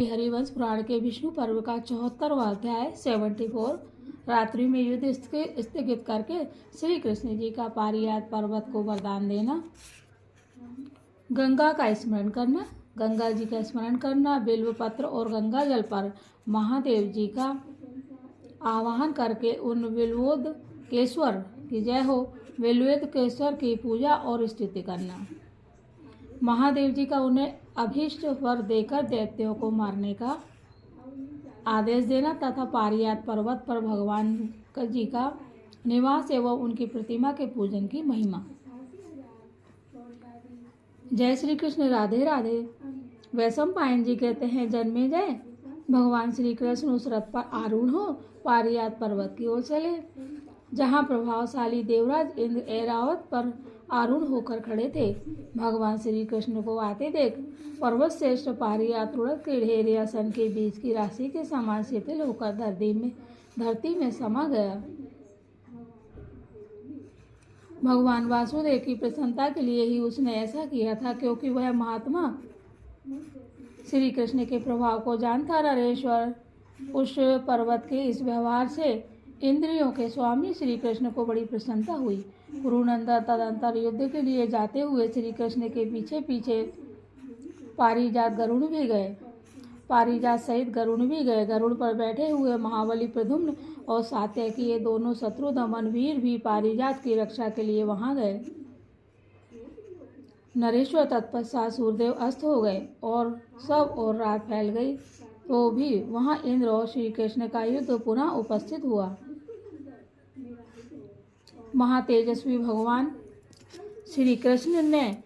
हरिवंश पुराण के विष्णु पर्व का 74वां अध्याय 74। रात्रि में युद्ध स्थगित करके श्री कृष्ण जी का पारियात पर्वत को वरदान देना। गंगा का स्मरण करना। गंगा जी का स्मरण करना, बिल्व पत्र और गंगा जल पर महादेव जी का आवाहन करके उन बिल्वोदकेश्वर की जय हो, बिल्वोदकेश्वर की पूजा और स्तुति करना। महादेव जी का उन्हें अभीष्ट वर देकर दैत्यों को मारने का आदेश देना तथा पारियात पर्वत पर भगवान जी का निवास एवं उनकी प्रतिमा के पूजन की महिमा। जय श्री कृष्ण। राधे राधे। वैशंपायन जी कहते हैं, जन्मेजय भगवान श्री कृष्ण उस रथ पर आरूढ़ हो पारियात पर्वत की ओर चले, जहाँ प्रभावशाली देवराज इंद्र ऐरावत पर आरूढ़ होकर खड़े थे। भगवान श्री कृष्ण को आते देख पर्वत श्रेष्ठ पारियात उड़द के ढेर या सन के बीच की राशि के समान शिथिल होकर धरती में समा गया। भगवान वासुदेव की प्रसन्नता के लिए ही उसने ऐसा किया था, क्योंकि वह महात्मा श्री कृष्ण के प्रभाव को जानता। नरेश्वर उस पर्वत के इस व्यवहार से इंद्रियों के स्वामी श्री कृष्ण को बड़ी प्रसन्नता हुई। कुरुनंदन तदंतर युद्ध के लिए जाते हुए श्री कृष्ण के पीछे पीछे पारिजात गरुड़ भी गए। पारिजात सहित गरुड़ भी गए। गरुड़ पर बैठे हुए महाबली प्रद्युम्न और सात्यकी ये दोनों शत्रु दमन वीर भी पारिजात की रक्षा के लिए वहां गए। नरेश्वर तत्पश्चात सूर्यदेव अस्त हो गए और सब और रात फैल गई, तो भी वहां इंद्र और श्री कृष्ण का युद्ध पुनः उपस्थित हुआ। महातेजस्वी भगवान श्री कृष्ण ने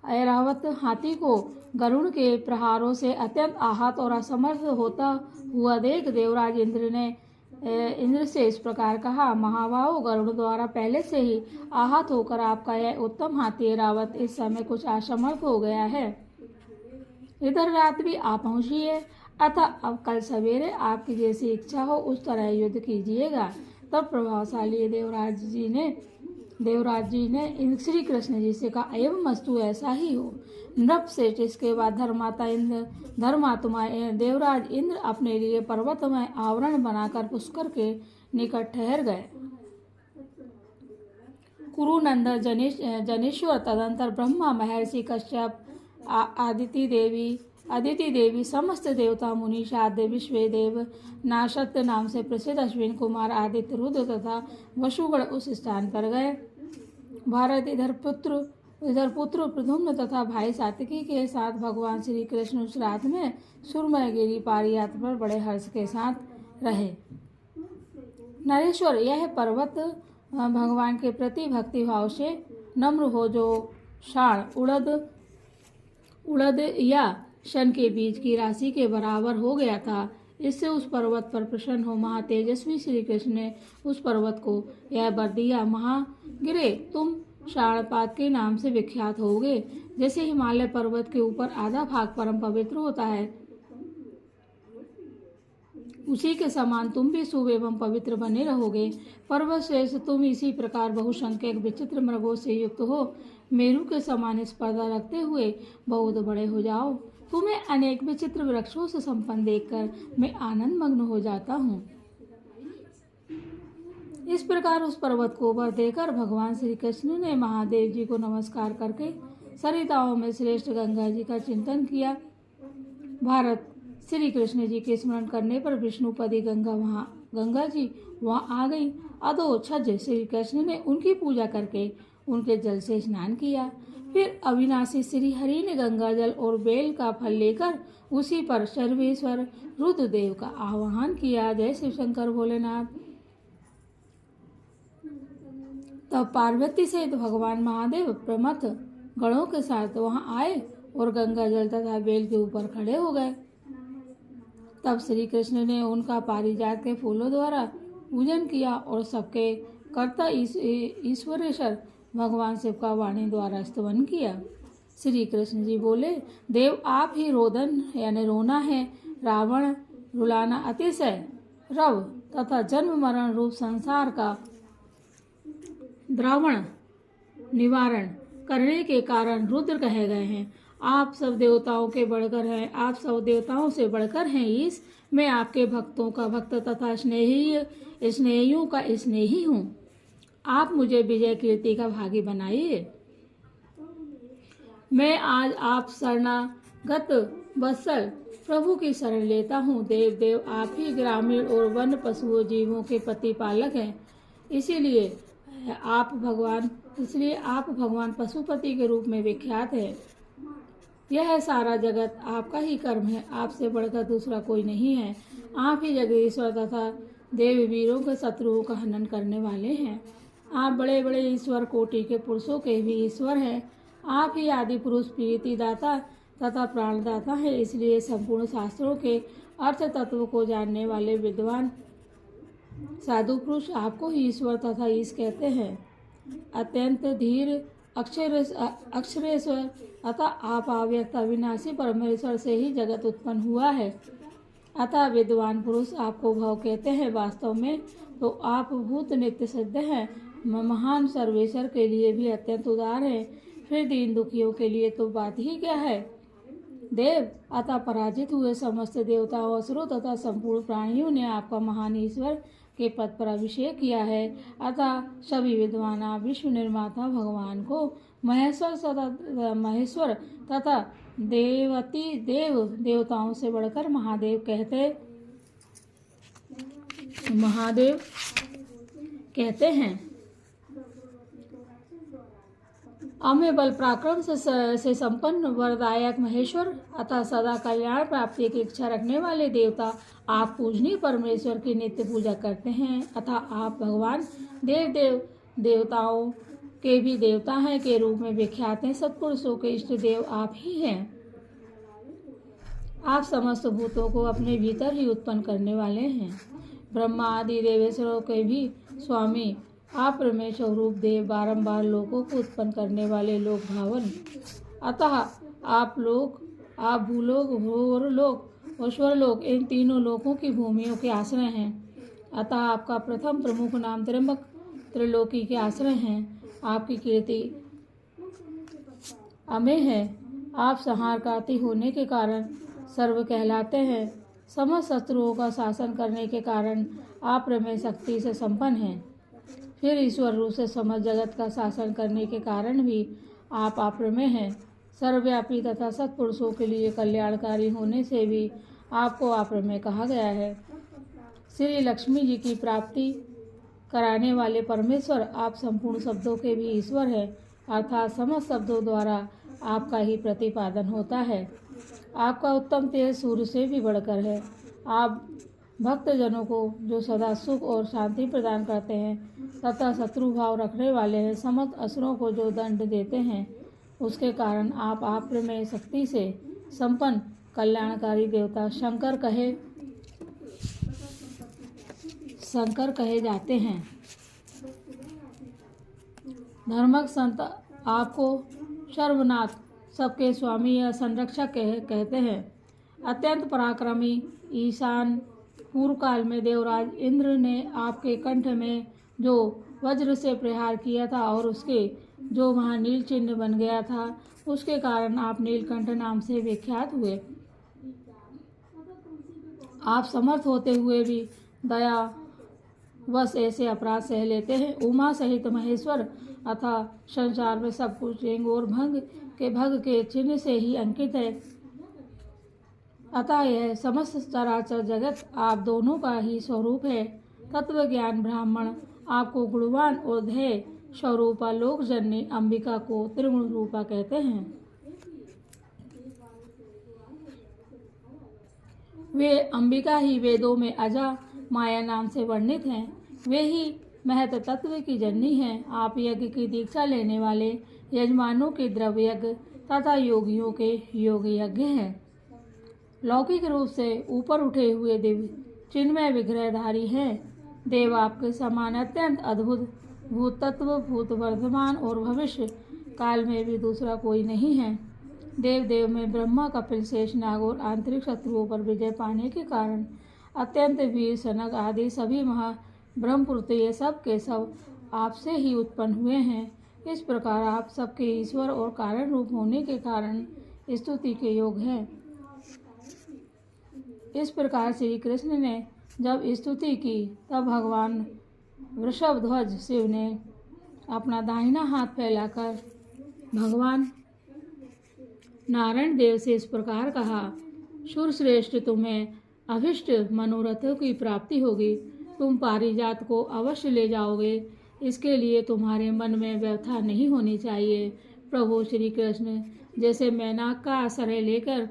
ऐरावत हाथी को गरुड़ के प्रहारों से अत्यंत आहत और असमर्थ होता हुआ देख देवराज इंद्र से इस प्रकार कहा, महाबाहो, गरुड़ द्वारा पहले से ही आहत होकर आपका यह उत्तम हाथी ऐरावत इस समय कुछ असमर्थ हो गया है। इधर रात्रि आ पहुंची है, अतः अब कल सवेरे आपकी जैसी इच्छा हो उस तरह युद्ध कीजिएगा। तब प्रभावशाली देवराज जी ने श्री कृष्ण जी से कहा, एवं मस्तु ऐसा ही हो। नृप श्रेष्ठ इसके बाद धर्मात्मा देवराज इंद्र अपने लिए पर्वत में आवरण बनाकर पुष्कर के निकट ठहर गए। कुरुनंदन जनेश्वर तदंतर ब्रह्मा, महर्षि कश्यप, अदिति देवी, समस्त देवता मुनि, शाद्य, विश्वदेव, नाशत्य नाम से प्रसिद्ध अश्विन कुमार, आदित्य, रुद्र तथा वसुगण उस स्थान पर गए। भारत इधर पुत्र प्रद्युम्न तथा भाई सात्यकी के साथ भगवान श्री कृष्ण उस रात में सुरमयगिरी पारियात पर बड़े हर्ष के साथ रहे। नरेश्वर, यह पर्वत भगवान के प्रति भक्ति भाव से नम्र हो, जो शाण उड़द या शन के बीज की राशि के बराबर हो गया था, इससे उस पर्वत पर प्रसन्न हो महातेजस्वी श्री कृष्ण ने उस पर्वत को यह वर दिया, महागिरे, तुम शाणपात के नाम से विख्यात होगे। जैसे हिमालय पर्वत के ऊपर आधा भाग परम पवित्र होता है, उसी के समान तुम भी शुभ एवं पवित्र बने रहोगे। पर्वत श्रेष्ठ, तुम इसी प्रकार बहुसंख्यक विचित्र मृगों से युक्त हो मेरु के समान स्पर्धा रखते हुए बहुत बड़े हो जाओ। तुम्हें अनेक विचित्र वृक्षों से संपन्न देखकर मैं आनंद मग्न हो जाता हूँ। इस प्रकार उस पर्वत को वर देकर भगवान श्री कृष्ण ने महादेव जी को नमस्कार करके सरिताओं में श्रेष्ठ गंगा जी का चिंतन किया। भारत, श्री कृष्ण जी के स्मरण करने पर विष्णुपदी गंगा जी वहाँ आ गई। अदो छज श्री कृष्ण ने उनकी पूजा करके उनके जल से स्नान किया। फिर अविनाशी श्री हरि ने गंगा जल और बेल का फल लेकर उसी पर सर्वेश्वर रुद्रदेव का आह्वान किया। जय शिव शंकर भोलेनाथ। तब पार्वती सहित भगवान महादेव प्रमथ गणों के साथ वहां आए और गंगा जल तथा बेल के ऊपर खड़े हो गए। तब श्री कृष्ण ने उनका पारिजात के फूलों द्वारा पूजन किया और सबके कर्ता ईश्वरेश्वर भगवान शिव का वाणी द्वारा स्तवन किया। श्री कृष्ण जी बोले, देव, आप ही रोदन यानी रोना है, रावण रुलाना, अतिशय रव तथा जन्म मरण रूप संसार का द्रावण निवारण करने के कारण रुद्र कहे गए हैं। आप सब देवताओं के बढ़कर हैं, आप सब देवताओं से बढ़कर हैं ईश। मैं आपके भक्तों का भक्त तथा स्नेहियों का स्नेही हूँ। आप मुझे विजय कीर्ति का भागी बनाइए। मैं आज आप शरणागत वत्सल प्रभु की शरण लेता हूँ। देव देव आप ही ग्रामीण और वन पशुओं जीवों के प्रतिपालक हैं। इसलिए आप भगवान पशुपति के रूप में विख्यात है। यह सारा जगत आपका ही कर्म है, आपसे बढ़कर दूसरा कोई नहीं है। आप ही जगदीश्वर तथा देव वीरों के शत्रुओं का हनन करने वाले हैं। आप बड़े बड़े ईश्वर कोटि के पुरुषों के भी ईश्वर हैं। आप ही आदि पुरुष प्रीति दाता तथा प्राणदाता है। इसलिए संपूर्ण शास्त्रों के अर्थ तत्व को जानने वाले विद्वान साधु पुरुष आपको ही ईश्वर तथा ईश कहते हैं। अत्यंत धीर अक्षरेश्वर अतः आप अव्यक्त अविनाशी परमेश्वर से ही जगत उत्पन्न हुआ है। अतः विद्वान पुरुष आपको भव कहते हैं। वास्तव में तो आप भूत नित्य सिद्ध हैं, महान सर्वेश्वर के लिए भी अत्यंत उदार है। फिर दीन दुखियों के लिए तो बात ही क्या है। देव अतः पराजित हुए समस्त देवताओं असुरों तथा संपूर्ण प्राणियों ने आपका महान ईश्वर के पद पर अभिषेक किया है। अतः सभी विद्वान आप विश्व निर्माता भगवान को महेश्वर तथा देवताओं से बढ़कर महादेव कहते हैं। अमेय बल पराक्रम से संपन्न वरदायक महेश्वर अतः सदा कल्याण प्राप्ति की इच्छा रखने वाले देवता आप पूजनीय परमेश्वर की नित्य पूजा करते हैं। अतः आप भगवान देवताओं के भी देवता हैं के रूप में विख्यात हैं। सत्पुरुषों के इष्ट देव आप ही हैं। आप समस्त भूतों को अपने भीतर ही उत्पन्न करने वाले हैं। ब्रह्मा आदि देवेश्वरों के भी स्वामी आप परमेश्वर रूप देव बारंबार लोकों को उत्पन्न करने वाले लोक भावन। अतः आप भूलोक भूरलोक और स्वरलोक इन तीनों लोकों की भूमियों के आश्रय हैं। अतः आपका प्रथम प्रमुख नाम त्र्यंबक त्रिलोकी के आश्रय हैं। आपकी कीर्ति अमेय है। आप संहारकाती होने के कारण सर्व कहलाते हैं। समस्त शत्रुओं का शासन करने के कारण आप प्रमेय शक्ति से संपन्न हैं। फिर ईश्वर रूप से समस्त जगत का शासन करने के कारण भी आप अप्रमेय हैं। सर्वव्यापी तथा सत्पुरुषों के लिए कल्याणकारी होने से भी आपको अप्रमेय कहा गया है। श्री लक्ष्मी जी की प्राप्ति कराने वाले परमेश्वर आप संपूर्ण शब्दों के भी ईश्वर हैं। अर्थात समस्त शब्दों द्वारा आपका ही प्रतिपादन होता है। आपका उत्तम तेज सूर्य से भी बढ़कर है। आप भक्तजनों को जो सदा सुख और शांति प्रदान करते हैं तथा शत्रु भाव रखने वाले हैं, समस्त असुरों को जो दंड देते हैं, उसके कारण आप अप्रमेय शक्ति से संपन्न कल्याणकारी देवता शंकर कहे जाते हैं। धर्मक संत आपको सर्वनाथ सबके स्वामी या संरक्षक कहते हैं। अत्यंत पराक्रमी ईशान पूर्व काल में देवराज इंद्र ने आपके कंठ में जो वज्र से प्रहार किया था और उसके जो वहाँ नील चिन्ह बन गया था, उसके कारण आप नीलकंठ नाम से विख्यात हुए। आप समर्थ होते हुए भी दया वश ऐसे अपराध सह लेते हैं। उमा सहित महेश्वर अतः संसार में सब कुछ और भग के चिन्ह से ही अंकित है। अतः यह समस्त चराचर जगत आप दोनों का ही स्वरूप है। तत्व ज्ञान ब्राह्मण आपको गुणवान और ध्येय स्वरूपा लोक जननी अंबिका को त्रिगुण रूपा कहते हैं। वे अंबिका ही वेदों में अजा माया नाम से वर्णित हैं। वे ही महत तत्व की जननी हैं। आप यज्ञ की दीक्षा लेने वाले यजमानों के द्रव्य यज्ञ तथा योगियों के योग यज्ञ हैं। लौकिक रूप से ऊपर उठे हुए दिव्य चिन्मय विग्रहधारी हैं। देव आपके समान अत्यंत अद्भुत भूत तत्व भूत वर्तमान और भविष्य काल में भी दूसरा कोई नहीं है। देव में ब्रह्मा कपिल शेष नाग और आंतरिक शत्रुओं पर विजय पाने के कारण अत्यंत वीर सनक आदि सभी ब्रह्मपुत्र ये सब के सब आपसे ही उत्पन्न हुए हैं। इस प्रकार आप सबके ईश्वर और कारण रूप होने के कारण स्तुति के योग हैं। इस प्रकार श्री कृष्ण ने जब स्तुति की तब भगवान वृषभध्वज शिव ने अपना दाहिना हाथ फैलाकर भगवान नारायण देव से इस प्रकार कहा, शूरश्रेष्ठ, तुम्हें अभिष्ट मनोरथों की प्राप्ति होगी। तुम पारिजात को अवश्य ले जाओगे। इसके लिए तुम्हारे मन में व्यथा नहीं होनी चाहिए। प्रभु श्री कृष्ण, जैसे मैनाक का आश्रय लेकर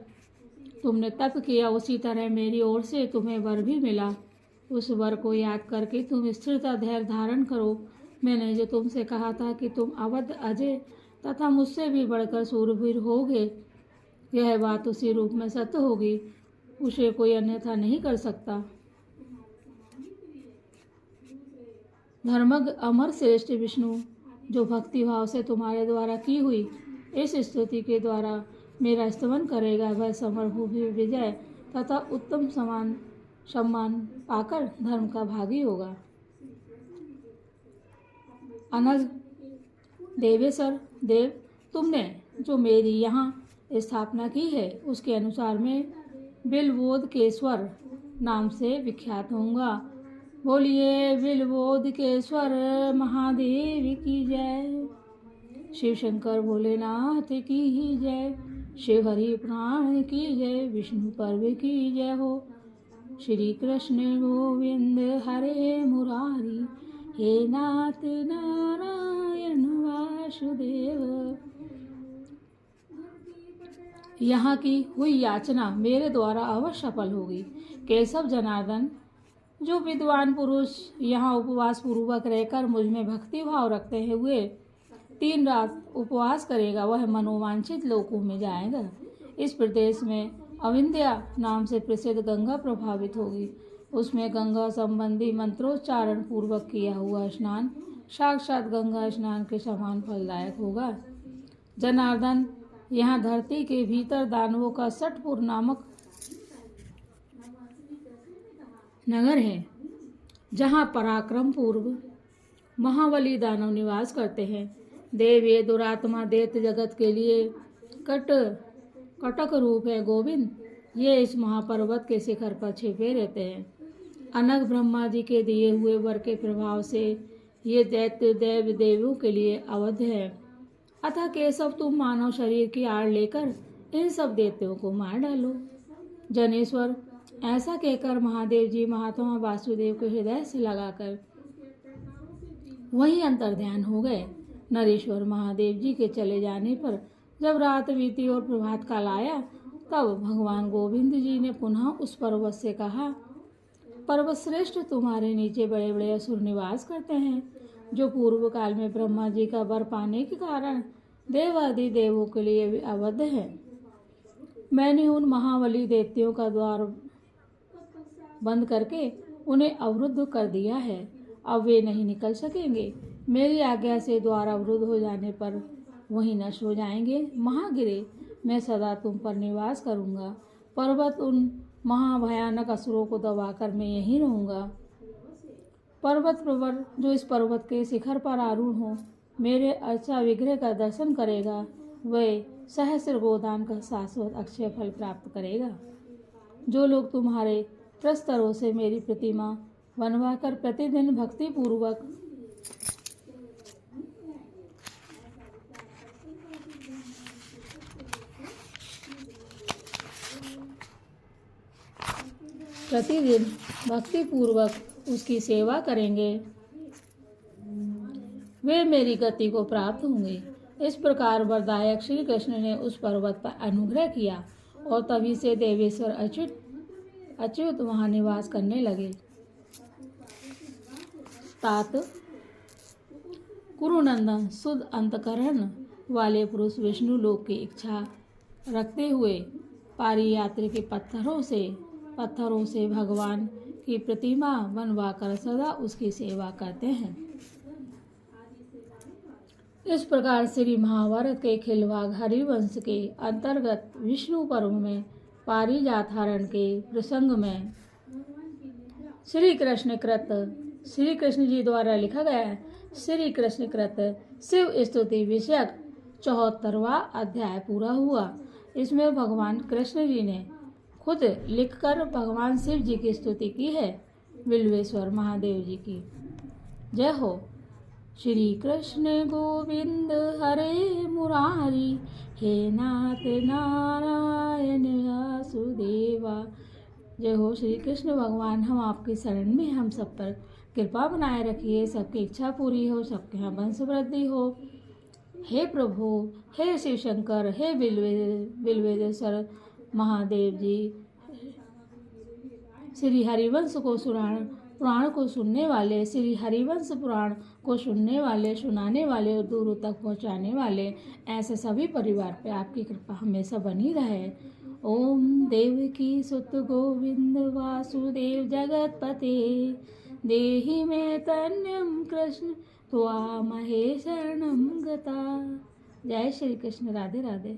तुमने तप किया, उसी तरह मेरी ओर से तुम्हें वर भी मिला। उस वर को याद करके तुम स्थिरता धैर्य धारण करो। मैंने जो तुमसे कहा था कि तुम अवध अजय तथा मुझसे भी बढ़कर सूरवीर होगे, यह बात उसी रूप में सत्य होगी। उसे कोई अन्यथा नहीं कर सकता। धर्मज्ञ अमर श्रेष्ठ विष्णु, जो भक्ति भाव से तुम्हारे द्वारा की हुई इस स्तुति के द्वारा मेरा स्तवन करेगा, वह समरभूमि विजय तथा उत्तम सम्मान पाकर धर्म का भागी होगा। अनग देवेश्वर देव, तुमने जो मेरी यहाँ स्थापना की है उसके अनुसार मैं बिलबोधकेश्वर नाम से विख्यात होऊंगा। बोलिए बिलबोधकेश्वर महादेव की जय। शिव शंकर भोलेनाथ की ही जय। शिव हरि प्राण की जय। विष्णु पर्व की जय हो। श्री कृष्ण गोविंद हरे मुरारी, हे नाथ नारायण वासुदेव। यहाँ की हुई याचना मेरे द्वारा अवश्य सफल होगी। केशव जनार्दन, जो विद्वान पुरुष यहाँ उपवास पूर्वक रहकर मुझ में भक्ति भाव रखते हुए 3 रात उपवास करेगा, वह मनोवांछित लोकों में जाएगा। इस प्रदेश में अविंध्या नाम से प्रसिद्ध गंगा प्रभावित होगी। उसमें गंगा संबंधी मंत्रोच्चारण पूर्वक किया हुआ स्नान साक्षात गंगा स्नान के समान फलदायक होगा। जनार्दन, यहाँ धरती के भीतर दानवों का सटपुर नामक नगर है, जहाँ पराक्रम पूर्व महाबली दानव निवास करते हैं। देव ये दुरात्मा दैत्य जगत के लिए कटक रूप है। गोविंद, ये इस महापर्वत के शिखर पर छिपे रहते हैं। अनग ब्रह्मा जी के दिए हुए वर के प्रभाव से ये दैत्य देवों के लिए अवध है। अतः केशव, तुम मानव शरीर की आड़ लेकर इन सब दैत्यों को मार डालो। जनेश्वर, ऐसा कहकर महादेव जी महात्मा वासुदेव के हृदय से लगाकर वहीं अंतर्ध्यान हो गए। नरेश्वर, महादेव जी के चले जाने पर जब रात बीती और प्रभात काल आया, तब भगवान गोविंद जी ने पुनः उस पर्वत से कहा, पर्वत श्रेष्ठ, तुम्हारे नीचे बड़े बड़े असुर निवास करते हैं, जो पूर्व काल में ब्रह्मा जी का वर पाने के कारण देवादि देवों के लिए भी अवध है। मैंने उन महाबली दैत्यों का द्वार बंद करके उन्हें अवरुद्ध कर दिया है। अब वे नहीं निकल सकेंगे। मेरी आज्ञा से द्वार अवरुद्ध हो जाने पर वहीं नष्ट हो जाएंगे। महागिरे, मैं सदा तुम पर निवास करूंगा। पर्वत, उन महाभयानक असुरों को दबाकर मैं यहीं रहूंगा। पर्वत प्रवर, जो इस पर्वत के शिखर पर आरूढ़ हो मेरे अर्चा विग्रह का दर्शन करेगा, वह सहस्र गोदान का शाश्वत अक्षय फल प्राप्त करेगा। जो लोग तुम्हारे प्रस्तरों से मेरी प्रतिमा बनवाकर प्रतिदिन भक्ति पूर्वक उसकी सेवा करेंगे, वे मेरी गति को प्राप्त होंगे। इस प्रकार वरदायक श्री कृष्ण ने उस पर्वत पर अनुग्रह किया और तभी से देवेश्वर अच्युत वहां निवास करने लगे। तात, कुरुनंदन, शुद्ध अंतकरण वाले पुरुष विष्णु लोक की इच्छा रखते हुए पारी यात्री के पत्थरों से भगवान की प्रतिमा बनवाकर सदा उसकी सेवा करते हैं। इस प्रकार श्री महाभारत के खिलवाड़ हरिवंश के अंतर्गत विष्णु पर्व में पारिजात हरण के प्रसंग में श्री कृष्ण जी द्वारा लिखा गया श्री कृष्ण कृत शिव स्तुति विषयक 74वां अध्याय पूरा हुआ। इसमें भगवान कृष्ण जी ने खुद लिखकर भगवान शिव जी की स्तुति की है। बिल्वेश्वर महादेव जी की जय हो। श्री कृष्ण गोविंद हरे मुरारी, हे नाथ नारायण वासुदेवा। जय हो श्री कृष्ण भगवान, हम आपकी शरण में, हम सब पर कृपा बनाए रखिए, सबकी इच्छा पूरी हो, सबके यहाँ वंश वृद्धि हो। हे प्रभु, हे शिव शंकर, हे बिल्वेश्वर महादेव जी, श्री हरिवंश को पुराण को सुनने वाले, श्री हरिवंश पुराण को सुनने वाले, सुनाने वाले और दूर तक पहुँचाने वाले, ऐसे सभी परिवार पे आपकी कृपा हमेशा बनी रहे। ओम देवकी सुत गोविंद वासुदेव जगतपते, देहि मे तन्यम कृष्ण त्वामहे शरणं गता। जय श्री कृष्ण। राधे राधे।